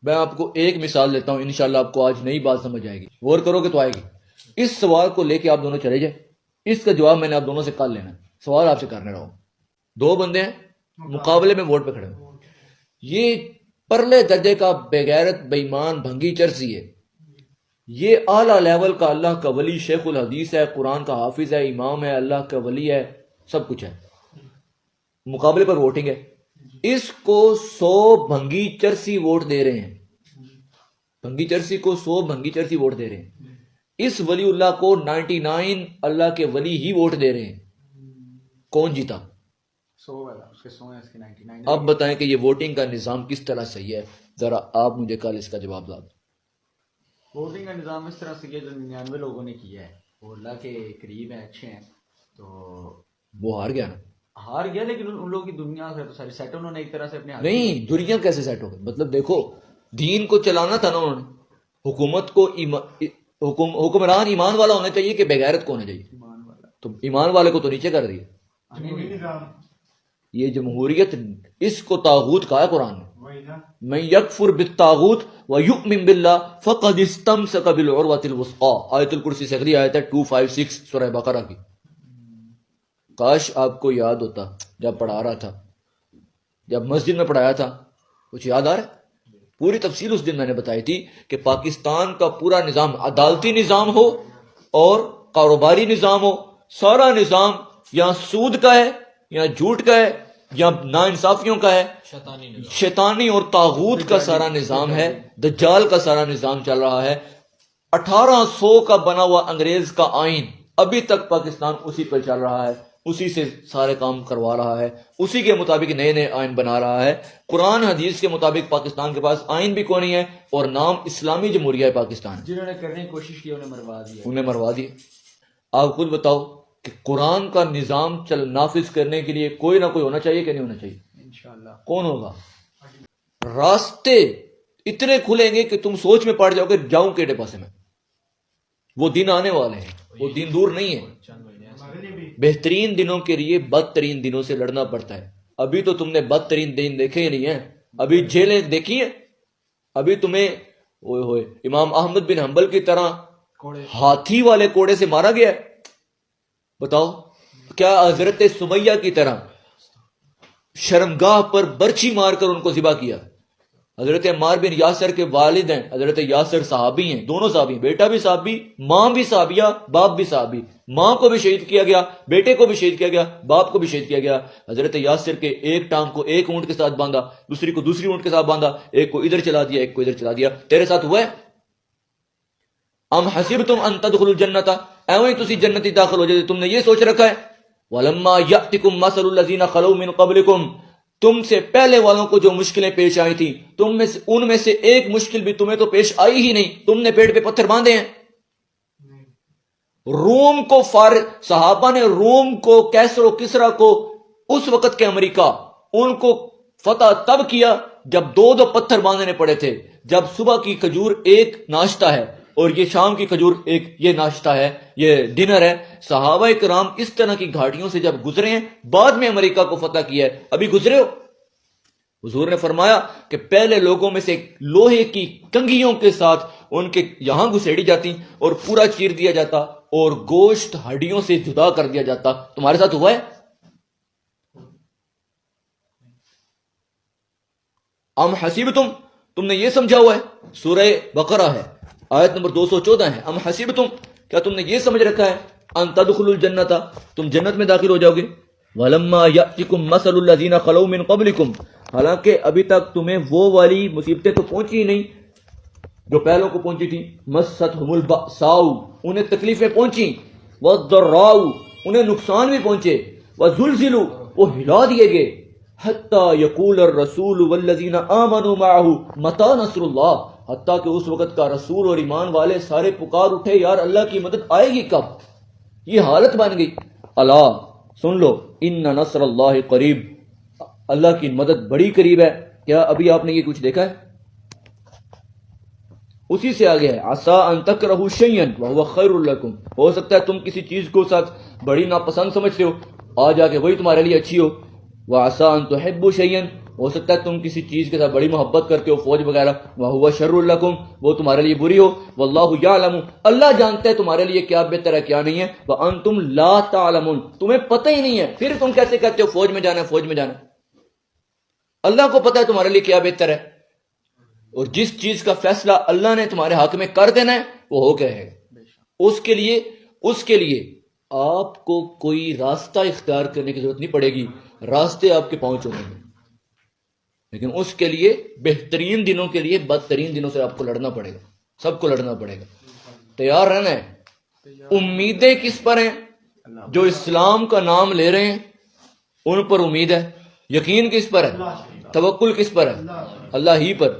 میں آپ کو ایک مثال دیتا ہوں، انشاءاللہ آپ کو آج نئی بات سمجھ آئے گی، غور کرو کہ تو آئے گی۔ اس سوال کو لے کے آپ دونوں چلے جائیں، اس کا جواب میں نے آپ دونوں سے کل لینا ہے۔ سوال آپ سے کرنے رہا ہوں، دو بندے ہیں مقابلے میں ووٹ پہ کھڑے ہیں، یہ پرلے درجے کا بغیرت بے ایمان بھنگی چرسی ہے، یہ اعلیٰ لیول کا اللہ کا ولی شیخ الحدیث ہے، قرآن کا حافظ ہے، امام ہے، اللہ کا ولی ہے، سب کچھ ہے، مقابلے پر ووٹنگ ہے، اس کو 100 بھنگی چرسی ووٹ دے رہے ہیں، بھنگی چرسی کو 100 بھنگی چرسی ووٹ دے رہے ہیں، اس ولی اللہ کو 99 اللہ کے ولی ہی ووٹ دے رہے ہیں، کون جیتا؟ اب بتائیں کہ یہ ووٹنگ کا نظام کس طرح صحیح ہے؟ ذرا آپ مجھے کل اس کا جواب دیں۔ ووٹنگ کا نظام اس طرح سے کیا جو 99 لوگوں نے کیا ہے، وہ اللہ کے قریب ہیں، اچھے ہیں، تو وہ ہار گیا نا، ہار گیا، لیکن ان لوگوں کی دنیا سے تو ساری سیٹ انہوں نے ایک طرح سے اپنے ہاتھ نہیں، دنیا کیسے سیٹ ہو گئی؟ مطلب دیکھو، دین کو چلانا تھا نا انہوں نے، حکومت کو حکمران ایمان والا ہونا چاہیے کہ بغیرت کو ہونا چاہیے، ایمان والا تو ایمان والے کو تو نیچے کر دیا۔ یہ جمہوریت، اس کو طاغوت کہا ہے قرآن نے، من یکفر بالطاغوت ویؤمن باللہ فقد استمسک بالعروۃ الوثقی، آیت الکرسی سے اگلی آیت ہے 256 سورہ بقرہ کی۔ کاش آپ کو یاد ہوتا جب پڑھا رہا تھا، جب مسجد میں پڑھایا تھا، کچھ یاد آ رہا ہے؟ پوری تفصیل اس دن میں نے بتائی تھی کہ پاکستان کا پورا نظام عدالتی نظام ہو اور کاروباری نظام ہو، سارا نظام یا سود کا ہے یا جھوٹ کا ہے یا ناانصافیوں کا ہے، شیطانی اور طاغوت کا سارا نظام ہے، دجال کا سارا نظام چل رہا ہے۔ 1800 کا بنا ہوا انگریز کا آئین ابھی تک پاکستان اسی پر چل رہا ہے، اسی سے سارے کام کروا رہا ہے، اسی کے مطابق نئے نئے آئین بنا رہا ہے۔ قرآن حدیث کے مطابق پاکستان کے پاس آئین بھی کوئی نہیں ہے اور نام اسلامی جمہوریہ پاکستان ہے۔ جنہوں نے کرنے کی کوشش کی انہیں مروا دیا۔ آپ خود بتاؤ کہ قرآن کا نظام نافذ کرنے کے لیے کوئی نہ کوئی ہونا چاہیے کہ نہیں ہونا چاہیے؟ انشاءاللہ کون ہوگا؟ راستے اتنے کھلیں گے کہ تم سوچ میں پڑ جاؤ کہ جاؤں کیڑے پاسے میں۔ وہ دن آنے والے ہیں، وہ دن دور نہیں ہے۔ بہترین دنوں کے لیے بدترین دنوں سے لڑنا پڑتا ہے۔ ابھی تو تم نے بدترین دن دیکھے ہی نہیں ہیں، ابھی جیلیں دیکھی ہیں، ابھی تمہیں ہوئے امام احمد بن حنبل کی طرح ہاتھی والے کوڑے سے مارا گیا ہے۔ بتاؤ، کیا حضرت سمیہ کی طرح شرمگاہ پر برچھی مار کر ان کو ذبح کیا؟ حضرت عمار بن یاسر کے والد ہیں، حضرت یاسر صحابی ہیں، دونوں صحابی، بیٹا بھی صحابی، ماں بھی صحابیہ، باپ بھی صحابی، ماں کو بھی شہید کیا گیا، بیٹے کو بھی شہید کیا گیا، باپ کو بھی شہید کیا گیا۔ حضرت یاسر کے ایک ٹانگ کو ایک اونٹ کے ساتھ باندھا، دوسری کو دوسری اونٹ کے ساتھ باندھا، ایک کو ادھر چلا دیا، ایک کو ادھر چلا دیا۔ تیرے ساتھ ہوا ہے؟ ام حسبتم ان تدخلوا الجنۃ، ایویں ہی تسی جنتی داخل ہو جائے، تم نے یہ سوچ رکھا ہے؟ ولما یاتکم مثل الذین خلوا من قبلکم، تم سے پہلے والوں کو جو مشکلیں پیش آئی تھیں، تم میں سے ان میں سے ایک مشکل بھی تمہیں تو پیش آئی ہی نہیں، تم نے پیٹ پہ پتھر باندھے ہیں۔ روم کو صحابہ نے روم کو، کیسر و کسرا کو، اس وقت کے امریکہ، ان کو فتح تب کیا جب دو دو پتھر باندھنے پڑے تھے، جب صبح کی کھجور ایک ناشتہ ہے اور یہ شام کی کھجور ایک یہ ناشتہ ہے، یہ ڈنر ہے۔ صحابہ کرام اس طرح کی گھاٹیوں سے جب گزرے ہیں، بعد میں امریکہ کو فتح کیا ہے، ابھی گزرے ہو؟ حضور نے فرمایا کہ پہلے لوگوں میں سے لوہے کی کنگھیوں کے ساتھ ان کے یہاں گھسیڑی جاتی اور پورا چیر دیا جاتا اور گوشت ہڈیوں سے جدا کر دیا جاتا۔ تمہارے ساتھ ہوا ہے؟ ام حسیبتم، تم نے یہ سمجھا ہوا ہے، سورہ بقرہ ہے، آیت نمبر 214 ہے۔ ام حسیبتم، کیا تم نے یہ سمجھ رکھا ہے، ان تدخلوا الجنۃ، تم جنت میں داخل ہو جاؤ گے؟ ولما یاتکم مثل الذین خلوا من قبلکم، حالانکہ ابھی تک تمہیں وہ والی مصیبتیں تو پہنچی ہی نہیں جو پہلوں کو پہنچی تھی۔ مستھم البأساء، انہیں تکلیفیں پہنچی، والضراء، انہیں نقصان بھی پہنچے، وزلزلوا، وہ ہلا دیے گئے، حتی یقول الرسول والذین آمنوا معہ متی نصر اللہ، حتیٰ کہ اس وقت کا رسول اور ایمان والے سارے پکار اٹھے، یار اللہ کی مدد آئے گی کب؟ یہ حالت بن گئی۔ اللہ سن لو، ان نصر اللہ قریب، اللہ کی مدد بڑی قریب ہے۔ کیا ابھی آپ نے یہ کچھ دیکھا ہے؟ اسی سے آگے ہے، عسى ان تکرہوا شیئا وهو خیر لکم، ہو سکتا ہے تم کسی چیز کو ساتھ بڑی ناپسند سمجھتے ہو، آ جا کے وہی تمہارے لیے اچھی ہو۔ وعسى ان تحبوا شیئا، ہو سکتا ہے تم کسی چیز کے ساتھ بڑی محبت کرتے ہو، فوج وغیرہ، وَهُوَ شَرٌّ لَكُمْ، وہ تمہارے لیے بری ہو، وَاللَّهُ يَعْلَمُ، اللہ جانتا ہے تمہارے لیے کیا بہتر ہے کیا نہیں ہے، وَأَنْتُمْ لَا تَعْلَمُونَ، تمہیں پتہ ہی نہیں ہے، پھر تم کیسے کہتے ہو فوج میں جانا ہے، فوج میں جانا ہے؟ اللہ کو پتہ ہے تمہارے لیے کیا بہتر ہے، اور جس چیز کا فیصلہ اللہ نے تمہارے حق میں کر دینا ہے وہ ہو کے رہے گا۔ اس کے لیے آپ کو کوئی راستہ اختیار کرنے کی ضرورت نہیں پڑے گی، راستے آپ کے پہنچ ہونے گے، لیکن اس کے لیے بہترین دنوں کے لیے بدترین دنوں سے آپ کو لڑنا پڑے گا، سب کو لڑنا پڑے گا، تیار رہنا ہے۔ امیدیں کس پر ہیں؟ جو اسلام کا نام لے رہے ہیں ان پر امید ہے۔ یقین کس پر ہے؟ توکل کس پر ہے؟ اللہ ہی پر۔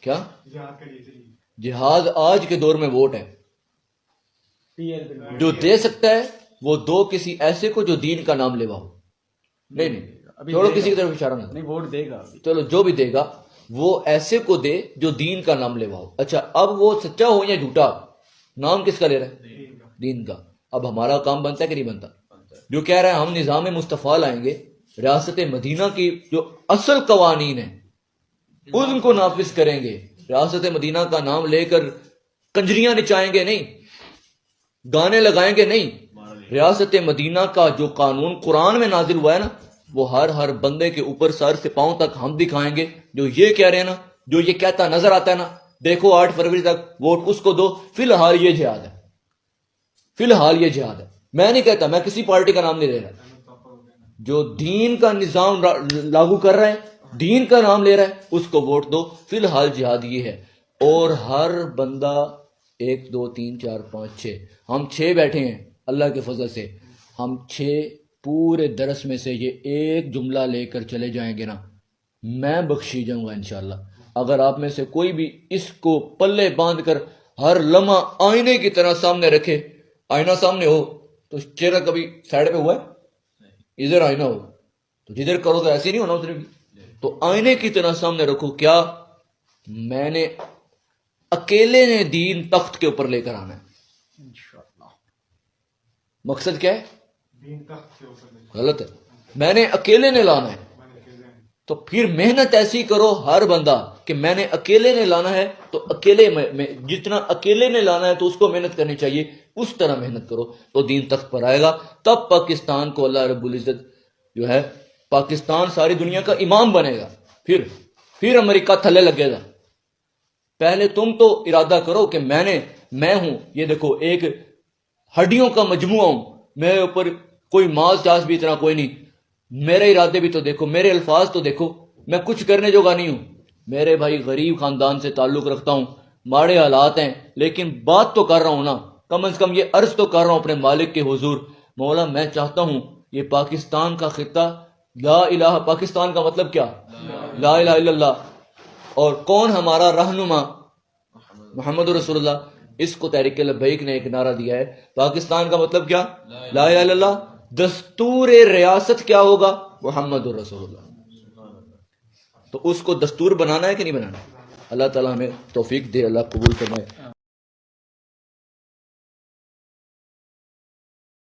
کیا جہاد آج کے دور میں ووٹ ہے، جو دے سکتا ہے وہ دو کسی ایسے کو جو دین کا نام لیوا ہو۔ نہیں چھوڑو کسی کی طرف اشارہ نہیں، ووٹ دے گا، چلو جو بھی دے گا وہ ایسے کو دے جو دین کا نام لیوا ہو۔ اچھا اب وہ سچا ہو یا جھوٹا، نام کس کا لے رہا ہے؟ دین کا۔ اب ہمارا کام بنتا ہے کہ نہیں بنتا؟ جو کہہ رہا ہے ہم نظام مصطفیٰ لائیں گے، ریاست مدینہ کی جو اصل قوانین ہیں ان کو نافذ کریں گے، ریاست مدینہ کا نام لے کر کنجریاں نچائیں گے نہیں، گانے لگائیں گے نہیں، ریاست مدینہ کا جو قانون قرآن میں نازل ہوا ہے نا وہ ہر بندے کے اوپر سر سے پاؤں تک ہم دکھائیں گے۔ جو یہ کہہ رہے ہیں نا، جو یہ کہتا نظر آتا ہے نا، دیکھو 8 فروری تک ووٹ اس کو دو، فی الحال یہ جہاد ہے، فی الحال یہ جہاد ہے۔ میں نہیں کہتا، میں کسی پارٹی کا نام نہیں لے رہا، جو دین کا نظام لاگو کر رہا ہے، دین کا نام لے رہا ہے، اس کو ووٹ دو، فی الحال جہاد یہ ہے۔ اور ہر بندہ 1 2 3 4 5 6، ہم 6 بیٹھے ہیں اللہ کے فضل سے، ہم 6 پورے درس میں سے یہ ایک جملہ لے کر چلے جائیں گے نا، میں بخشی جاؤں گا انشاءاللہ۔ اگر آپ میں سے کوئی بھی اس کو پلے باندھ کر ہر لمحہ آئینے کی طرح سامنے رکھے، آئینہ سامنے ہو تو چہرہ کبھی سائڈ پہ ہوا ہے، ادھر آئینہ ہو تو جدھر کرو تو ایسے نہیں ہونا ادھر بھی، تو آئینے کی طرح سامنے رکھو، کیا میں نے اکیلے نے دین تخت کے اوپر لے کر آنا ہے۔ مقصد کیا ہے؟ غلط ہے، میں نے اکیلے نے لانا ہے، تو پھر محنت ایسی کرو ہر بندہ کہ میں نے اکیلے نے لانا ہے، تو اکیلے میں جتنا اکیلے نے لانا ہے تو اس کو محنت کرنی چاہیے، اس طرح محنت کرو تو دین تخت پر آئے گا۔ تب پاکستان کو اللہ رب العزت جو ہے، پاکستان ساری دنیا کا امام بنے گا، پھر امریکہ تھلے لگے گا۔ پہلے تم تو ارادہ کرو کہ میں ہوں، یہ دیکھو ایک ہڈیوں کا مجموعہ ہوں، میرے اوپر کوئی ماس چاس بھی اتنا کوئی نہیں، میرے ارادے بھی تو دیکھو، میرے الفاظ تو دیکھو، میں کچھ کرنے جوگا نہیں ہوں، میرے بھائی غریب خاندان سے تعلق رکھتا ہوں، ماڑے حالات ہیں، لیکن بات تو کر رہا ہوں نا، کم از کم یہ عرض تو کر رہا ہوں اپنے مالک کے حضور، مولا میں چاہتا ہوں یہ پاکستان کا خطہ لا الہ، پاکستان کا مطلب کیا؟ لا الہ الا اللہ، اور کون ہمارا رہنما؟ محمد رسول اللہ۔ اس کو تحریک لبیک نے ایک نعرہ دیا ہے، پاکستان کا مطلب کیا؟ لا الہ الا اللہ۔ دستور ریاست کیا ہوگا؟ محمد رسول اللہ۔ تو اس کو دستور بنانا ہے کہ نہیں بنانا؟ اللہ تعالیٰ ہمیں توفیق دے، اللہ قبول فرمائے۔